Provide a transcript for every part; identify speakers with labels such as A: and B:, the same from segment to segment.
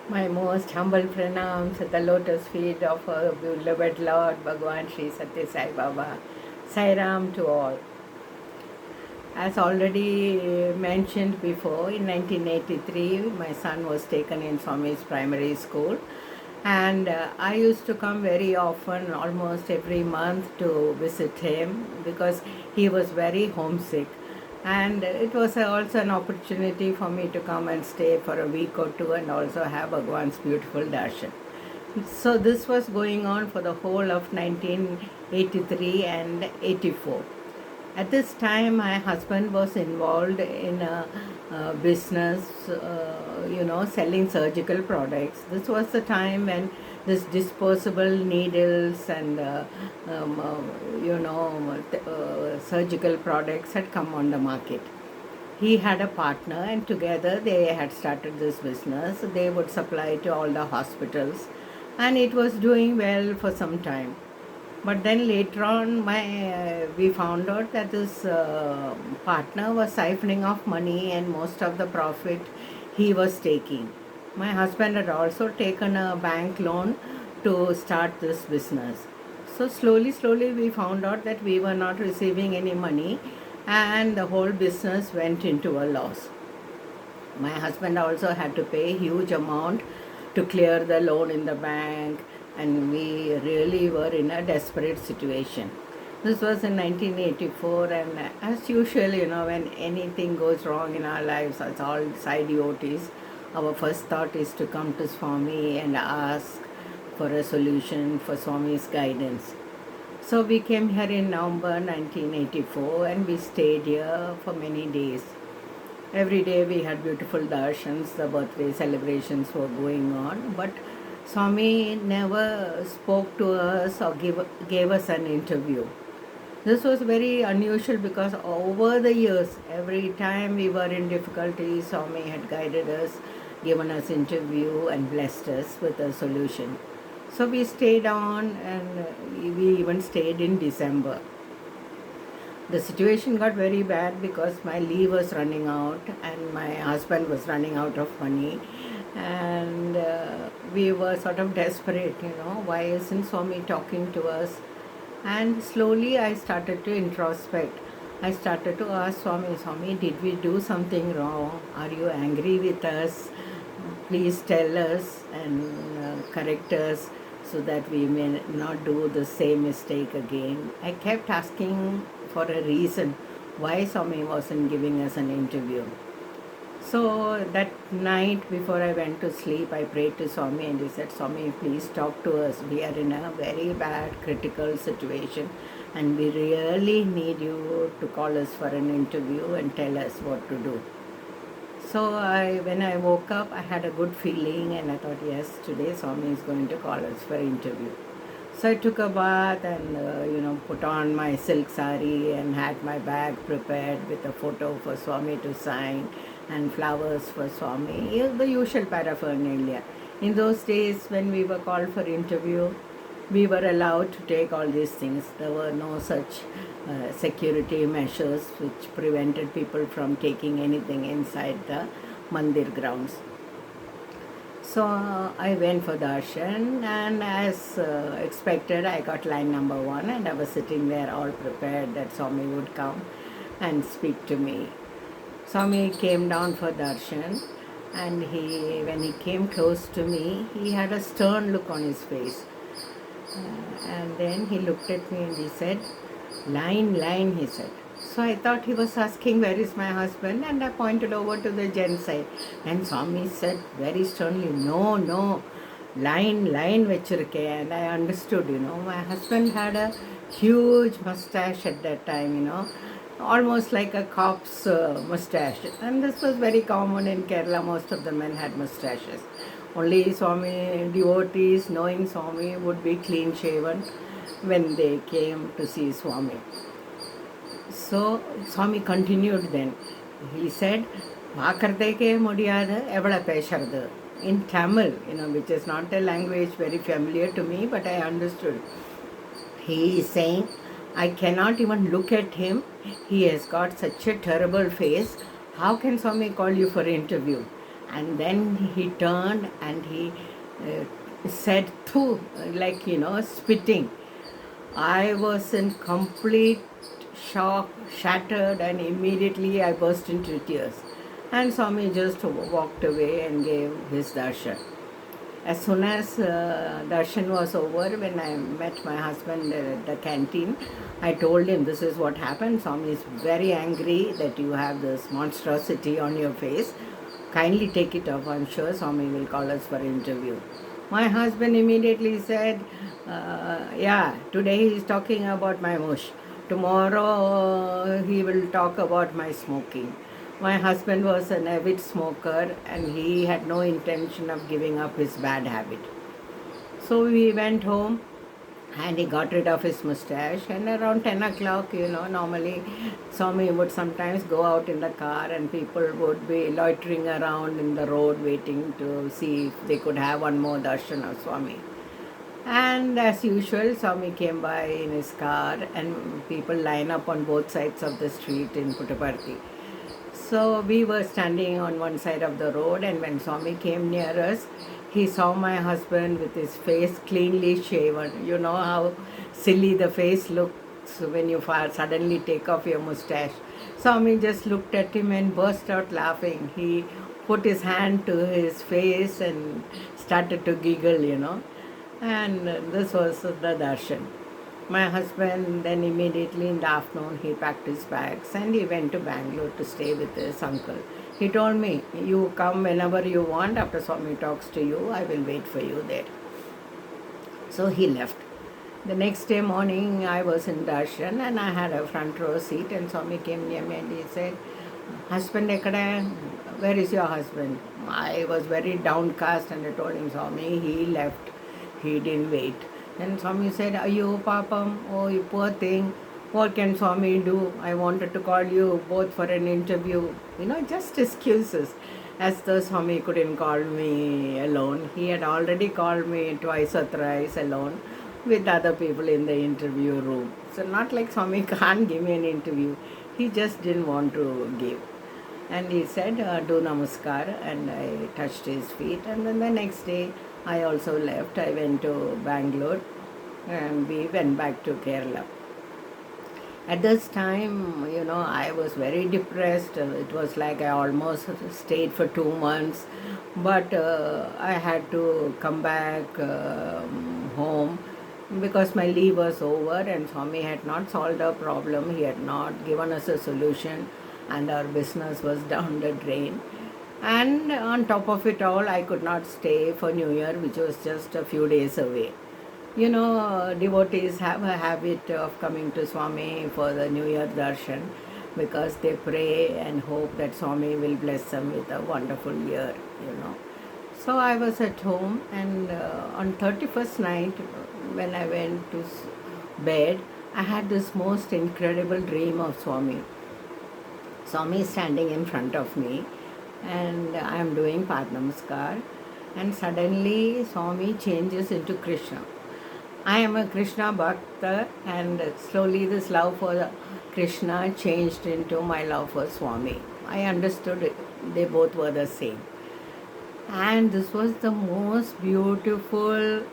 A: My most humble pranams at the lotus feet of our beloved Lord Bhagavan Sri Satya Sai Baba. Sai Ram to all. As already mentioned before, in 1983, my son was taken in Swami's primary school, and I used to come very often, almost every month, to visit him because he was very homesick. And it was also an opportunity for me to come and stay for a week or two and also have Bhagwan's beautiful darshan. So this was going on for the whole of 1983 and 84. At this time, my husband was involved in a business, selling surgical products. This was the time when this disposable needles and, surgical products had come on the market. He had a partner, and together they had started this business. They would supply to all the hospitals, and it was doing well for some time. But then later on, we found out that this partner was siphoning off money, and most of the profit he was taking. My husband had also taken a bank loan to start this business. So slowly, we found out that we were not receiving any money, and the whole business went into a loss. My husband also had to pay a huge amount to clear the loan in the bank, and we really were in a desperate situation. This was in 1984, and as usual, when anything goes wrong in our lives, as all side devotees, our first thought is to come to Swami and ask for a solution, for Swami's guidance. So we came here in November 1984, and we stayed here for many days. Every day we had beautiful darshans, the birthday celebrations were going on, but Swami never spoke to us or gave us an interview. This was very unusual because over the years, every time we were in difficulty, Swami had guided us, given us interview and blessed us with a solution. So we stayed on, and we even stayed in December. The situation got very bad because my leave was running out and my husband was running out of money, and we were sort of desperate, why isn't Swami talking to us? And slowly I started to introspect. I started to ask Swami, did we do something wrong? Are you angry with us? Please tell us and correct us so that we may not do the same mistake again. I kept asking for a reason why Swami wasn't giving us an interview. So that night before I went to sleep, I prayed to Swami and he said, Swami, please talk to us. We are in a very bad, critical situation, and we really need you to call us for an interview and tell us what to do. So when I woke up, I had a good feeling, and I thought, yes, today Swami is going to call us for an interview. So I took a bath and, put on my silk sari and had my bag prepared with a photo for Swami to sign and flowers for Swami, the usual paraphernalia. In those days, when we were called for interview, we were allowed to take all these things. There were no such security measures which prevented people from taking anything inside the mandir grounds. So I went for darshan, and as expected, I got line number 1, and I was sitting there all prepared that Swami would come and speak to me. Swami came down for darshan, and when he came close to me, he had a stern look on his face. And then he looked at me and he said, line, he said. So I thought he was asking, where is my husband? And I pointed over to the gent side. And Swami said very sternly, no, line vechirke. And I understood, my husband had a huge mustache at that time, almost like a cop's mustache. And this was very common in Kerala. Most of the men had mustaches. Only Swami devotees, knowing Swami, would be clean shaven when they came to see Swami. So Swami continued then. He said, Vakarteke mudiyada evada peshardu. In Tamil, which is not a language very familiar to me, but I understood. He is saying, I cannot even look at him. He has got such a terrible face. How can Swami call you for interview? And then he turned and he said, "Thu," like, spitting. I was in complete shock, shattered, and immediately I burst into tears. And Swami just walked away and gave his darshan. As soon as darshan was over, when I met my husband at the canteen, I told him this is what happened. Swami is very angry that you have this monstrosity on your face. Kindly take it off. I'm sure Swami will call us for interview. My husband immediately said, yeah, today he is talking about my mush. Tomorrow he will talk about my smoking. My husband was an avid smoker and he had no intention of giving up his bad habit. So we went home and he got rid of his mustache, and around 10 o'clock, normally Swami would sometimes go out in the car and people would be loitering around in the road waiting to see if they could have one more darshan of Swami. And as usual, Swami came by in his car and people line up on both sides of the street in Puttaparthi. So we were standing on one side of the road, and when Swami came near us, he saw my husband with his face cleanly shaven. You know how silly the face looks when you suddenly take off your mustache. Swami just looked at him and burst out laughing. He put his hand to his face and started to giggle. And this was the darshan. My husband then immediately in the afternoon he packed his bags and he went to Bangalore to stay with his uncle. He told me, you come whenever you want, after Swami talks to you, I will wait for you there. So he left. The next day morning I was in darshan and I had a front row seat, and Swami came near me and he said, husband ekkada? Where is your husband? I was very downcast and I told him, Swami, he left. He didn't wait. Then Swami said, Ayo Papam, oh you poor thing, what can Swami do? I wanted to call you both for an interview. Just excuses. As though Swami couldn't call me alone. He had already called me twice or thrice alone with other people in the interview room. So not like Swami can't give me an interview. He just didn't want to give. And he said, do namaskar, and I touched his feet. And then the next day, I also left. I went to Bangalore and we went back to Kerala. At this time, I was very depressed. It was like I almost stayed for 2 months. But I had to come back home because my leave was over and Swami had not solved our problem. He had not given us a solution and our business was down the drain. And on top of it all, I could not stay for New Year, which was just a few days away. Devotees have a habit of coming to Swami for the New Year darshan because they pray and hope that Swami will bless them with a wonderful year. So I was at home, and on 31st night, when I went to bed, I had this most incredible dream of Swami. Swami is standing in front of me and I am doing Pad Namaskar, and suddenly Swami changes into Krishna. I am a Krishna Bhakta, and slowly this love for Krishna changed into my love for Swami. I understood it. They both were the same. And this was the most beautiful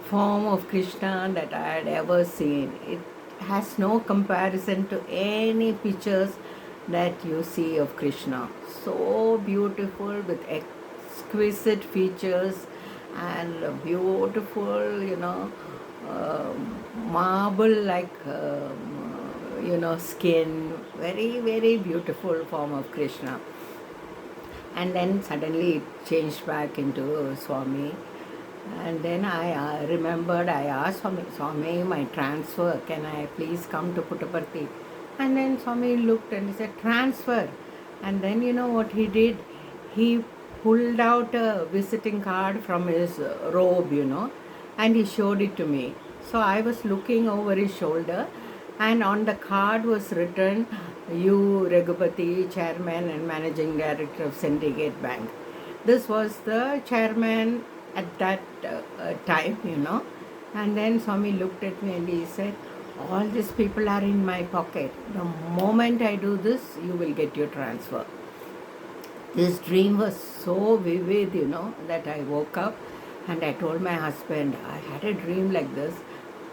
A: form of Krishna that I had ever seen. It has no comparison to any pictures that you see of Krishna. So beautiful with exquisite features and beautiful, marble like, skin. Very, very beautiful form of Krishna. And then suddenly it changed back into Swami. And then I remembered, I asked Swami, my transfer, can I please come to Puttaparthi? And then Swami looked and he said, transfer. And then you know what he did? He pulled out a visiting card from his robe, and he showed it to me. So I was looking over his shoulder, and on the card was written, you Raghupati, Chairman and Managing Director of Syndicate Bank. This was the chairman at that time. And then Swami looked at me and he said, all these people are in my pocket. The moment I do this, you will get your transfer. This dream was so vivid, that I woke up and I told my husband, I had a dream like this.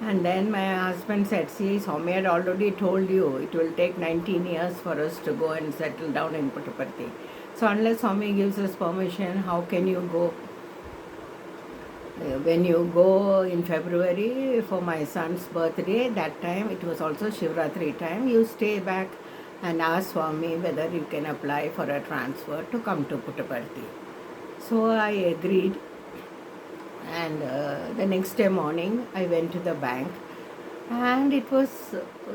A: And then my husband said, see, Swami had already told you it will take 19 years for us to go and settle down in Puttaparthi. So unless Swami gives us permission, how can you go? When you go in February for my son's birthday, that time it was also Shivratri time, you stay back and ask Swami whether you can apply for a transfer to come to Puttaparthi. So I agreed, and the next day morning I went to the bank, and it was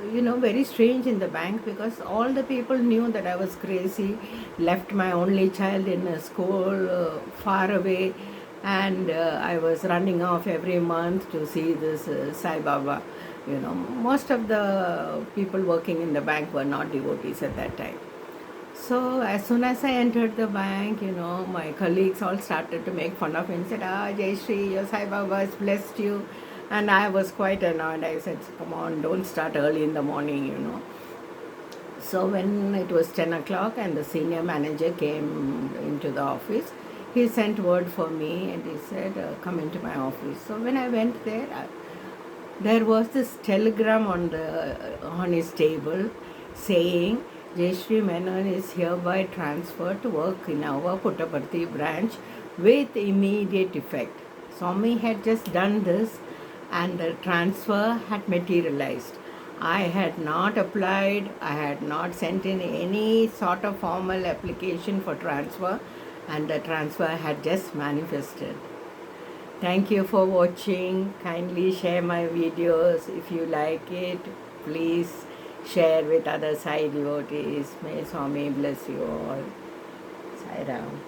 A: very strange in the bank, because all the people knew that I was crazy, left my only child in a school far away, and I was running off every month to see this Sai Baba. Most of the people working in the bank were not devotees at that time. So as soon as I entered the bank, my colleagues all started to make fun of me and said, Jai Shri, your Sai Baba has blessed you. And I was quite annoyed. I said, come on, don't start early in the morning. So when it was 10 o'clock and the senior manager came into the office, he sent word for me and he said, come into my office. So when I went there, there was this telegram on his table saying, Jayashree Menon is hereby transferred to work in our Puttaparthi branch with immediate effect. Swami had just done this and the transfer had materialized. I had not applied, I had not sent in any sort of formal application for transfer, and the transfer had just manifested. Thank you for watching. Kindly share my videos. If you like it, please share with other Sai devotees. May Swami bless you all. Sai Ram.